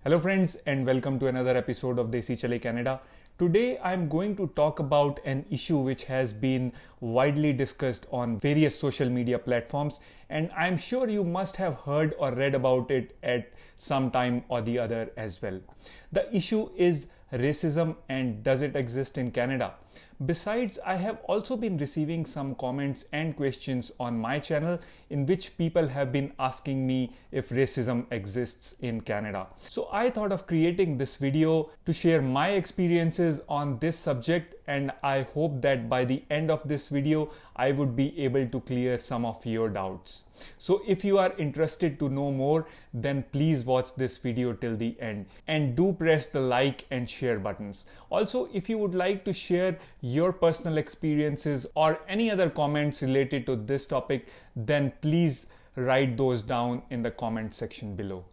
Hello friends and welcome to another episode of Desi Chale Canada. Today I'm going to talk about an issue which has been widely discussed on various social media platforms, and I'm sure you must have heard or read about it at some time or the other as well. The issue is racism, and does it exist in Canada? Besides, I have also been receiving some comments and questions on my channel in which people have been asking me if racism exists in Canada. So I thought of creating this video to share my experiences on this subject, and I hope that by the end of this video I would be able to clear some of your doubts. So if you are interested to know more, then please watch this video till the end and do press the like and share buttons. Also, if you would like to share your personal experiences or any other comments related to this topic, then please write those down in the comment section below.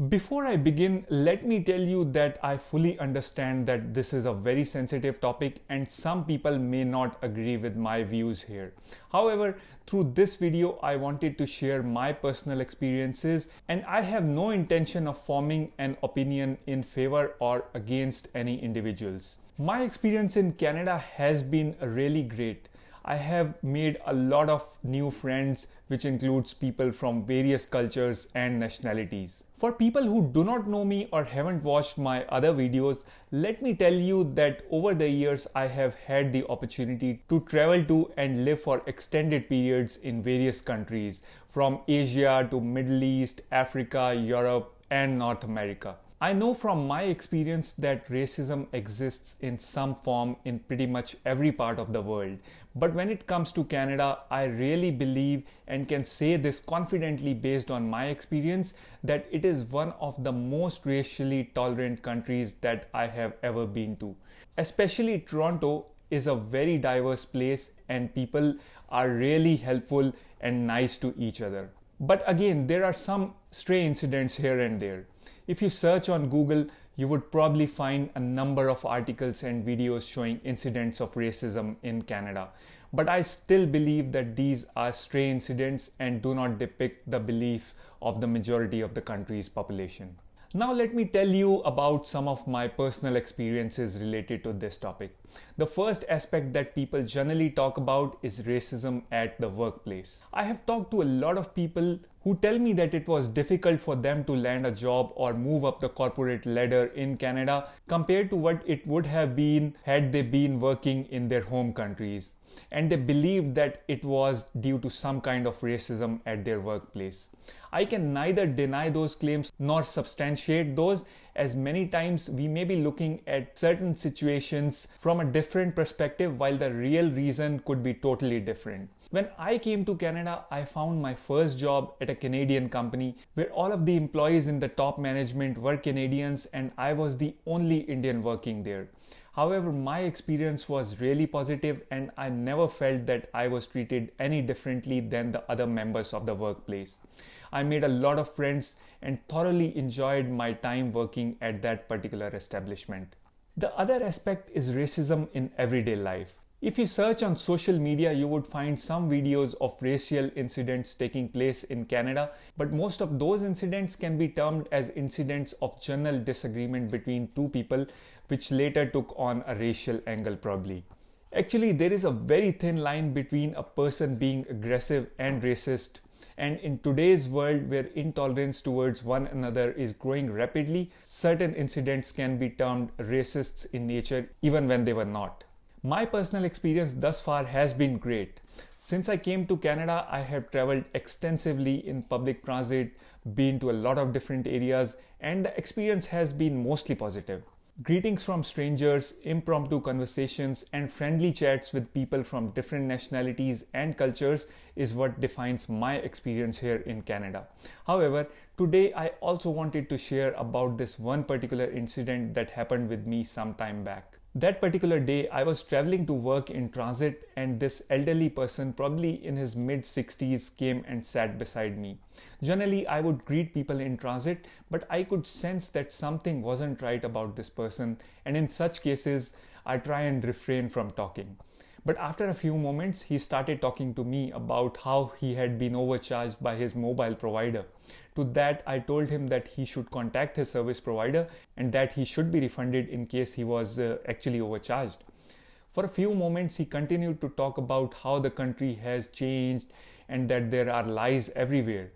Before I begin, let me tell you that I fully understand that this is a very sensitive topic and some people may not agree with my views here. However, through this video, I wanted to share my personal experiences, and I have no intention of forming an opinion in favor or against any individuals. My experience in Canada has been really great. I have made a lot of new friends, which includes people from various cultures and nationalities. For people who do not know me or haven't watched my other videos, let me tell you that over the years I have had the opportunity to travel to and live for extended periods in various countries, from Asia to Middle East, Africa, Europe, and North America. I know from my experience that racism exists in some form in pretty much every part of the world. But when it comes to Canada, I really believe and can say this confidently based on my experience that it is one of the most racially tolerant countries that I have ever been to. Especially Toronto is a very diverse place and people are really helpful and nice to each other. But again, there are some stray incidents here and there. If you search on Google, you would probably find a number of articles and videos showing incidents of racism in Canada. But I still believe that these are stray incidents and do not depict the belief of the majority of the country's population. Now let me tell you about some of my personal experiences related to this topic. The first aspect that people generally talk about is racism at the workplace. I have talked to a lot of people who tell me that it was difficult for them to land a job or move up the corporate ladder in Canada compared to what it would have been had they been working in their home countries. And they believed that it was due to some kind of racism at their workplace. I can neither deny those claims nor substantiate those, as many times we may be looking at certain situations from a different perspective while the real reason could be totally different. When I came to Canada, I found my first job at a Canadian company where all of the employees in the top management were Canadians and I was the only Indian working there. However, my experience was really positive and I never felt that I was treated any differently than the other members of the workplace. I made a lot of friends and thoroughly enjoyed my time working at that particular establishment. The other aspect is racism in everyday life. If you search on social media, you would find some videos of racial incidents taking place in Canada, but most of those incidents can be termed as incidents of general disagreement between two people, which later took on a racial angle probably. Actually, there is a very thin line between a person being aggressive and racist. And in today's world where intolerance towards one another is growing rapidly, certain incidents can be termed racists in nature even when they were not. My personal experience thus far has been great. Since I came to Canada, I have traveled extensively in public transit, been to a lot of different areas, and the experience has been mostly positive. Greetings from strangers, impromptu conversations, and friendly chats with people from different nationalities and cultures is what defines my experience here in Canada. However, today I also wanted to share about this one particular incident that happened with me some time back. That particular day, I was traveling to work in transit and this elderly person, probably in his mid-60s, came and sat beside me. Generally, I would greet people in transit, but I could sense that something wasn't right about this person, and in such cases, I try and refrain from talking. But after a few moments, he started talking to me about how he had been overcharged by his mobile provider. To that, I told him that he should contact his service provider and that he should be refunded in case he was actually overcharged. For a few moments, he continued to talk about how the country has changed and that there are lies everywhere.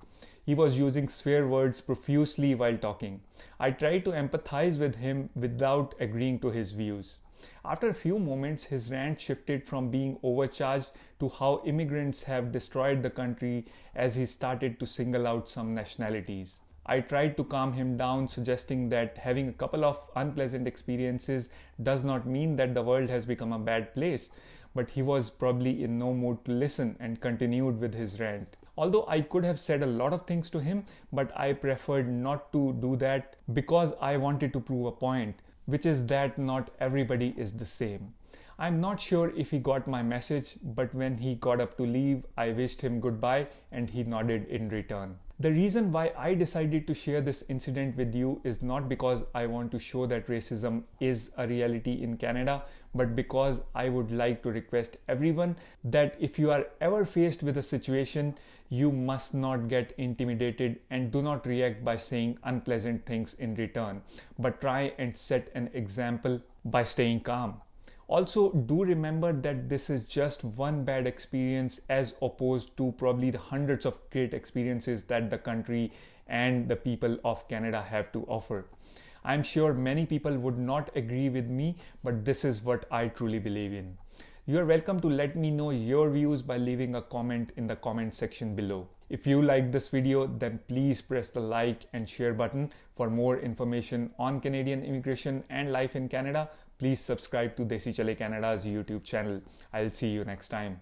He was using swear words profusely while talking. I tried to empathize with him without agreeing to his views. After a few moments, his rant shifted from being overcharged to how immigrants have destroyed the country as he started to single out some nationalities. I tried to calm him down, suggesting that having a couple of unpleasant experiences does not mean that the world has become a bad place, but he was probably in no mood to listen and continued with his rant. Although I could have said a lot of things to him, but I preferred not to do that because I wanted to prove a point, which is that not everybody is the same. I'm not sure if he got my message, but when he got up to leave, I wished him goodbye and he nodded in return. The reason why I decided to share this incident with you is not because I want to show that racism is a reality in Canada, but because I would like to request everyone that if you are ever faced with a situation, you must not get intimidated and do not react by saying unpleasant things in return, but try and set an example by staying calm. Also, do remember that this is just one bad experience as opposed to probably the hundreds of great experiences that the country and the people of Canada have to offer. I'm sure many people would not agree with me, but this is what I truly believe in. You are welcome to let me know your views by leaving a comment in the comment section below. If you liked this video, then please press the like and share button. For more information on Canadian immigration and life in Canada, please subscribe to Desi Chale Canada's YouTube channel. I'll see you next time.